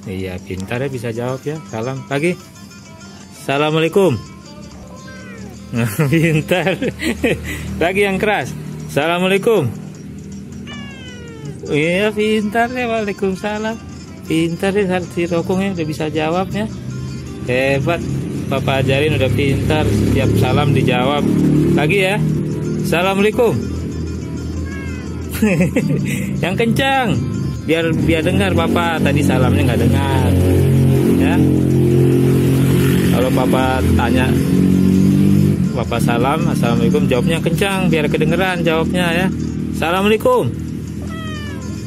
Iya, pintar ya, bisa jawab ya. Salam lagi. Assalamualaikum. Pintar. Lagi yang keras. Assalamualaikum. Iya, pintar ya. Waalaikumsalam. Pintar ya, si Rokongnya udah bisa jawab ya. Hebat. Bapak ajarin udah pintar. Setiap salam dijawab. Lagi ya. Assalamualaikum. Yang kencang. Biar dengar Bapak. Tadi salamnya nggak dengar. Ya. Kalau Bapak tanya, Bapak salam, Assalamualaikum, jawabnya kencang biar kedengeran jawabnya ya. Assalamualaikum.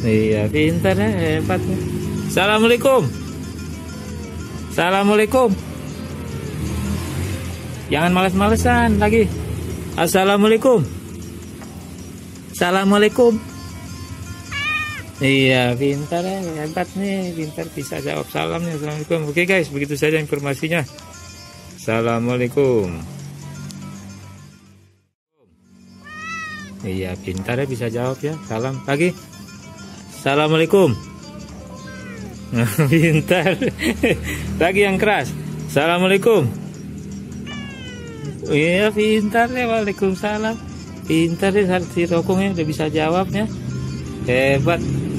Iya, pintar ya, hebat ya. Assalamualaikum. Assalamualaikum. Jangan males-malesan lagi. Assalamualaikum. Assalamualaikum. Iya, pintar ya, hebat nih, pintar bisa jawab salamnya. Assalamualaikum. Oke guys, begitu saja informasinya. Assalamualaikum. Iya, pintar ya, bisa jawab ya. Salam lagi. Assalamualaikum. Pintar. Lagi yang keras. Assalamualaikum. Iya, pintar ya. Waalaikumsalam. Pintar ya, si Rokongnya udah bisa jawab ya. Hebat.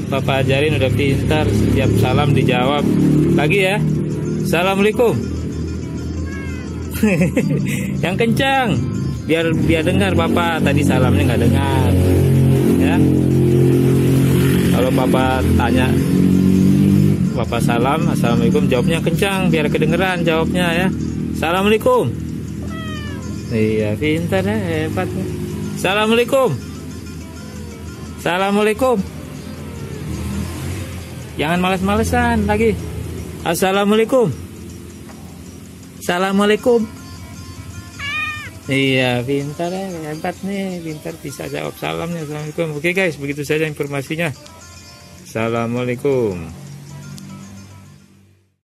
Bapak ajarin udah pintar. Setiap salam dijawab. Lagi ya. Assalamualaikum. Yang kencang. Biar dengar Bapak. Tadi salamnya nggak dengar. Ya. Kalau Bapak tanya, Bapak salam, Assalamualaikum, jawabnya kencang biar kedengeran jawabnya ya. Assalamualaikum. Iya, pintar ya, hebat ya. Assalamualaikum. Assalamualaikum. Jangan males-malesan lagi. Assalamualaikum. Assalamualaikum. Iya, pintar ya, hebat nih, pintar bisa jawab salamnya. Assalamualaikum. Oke guys, begitu saja informasinya. Assalamualaikum.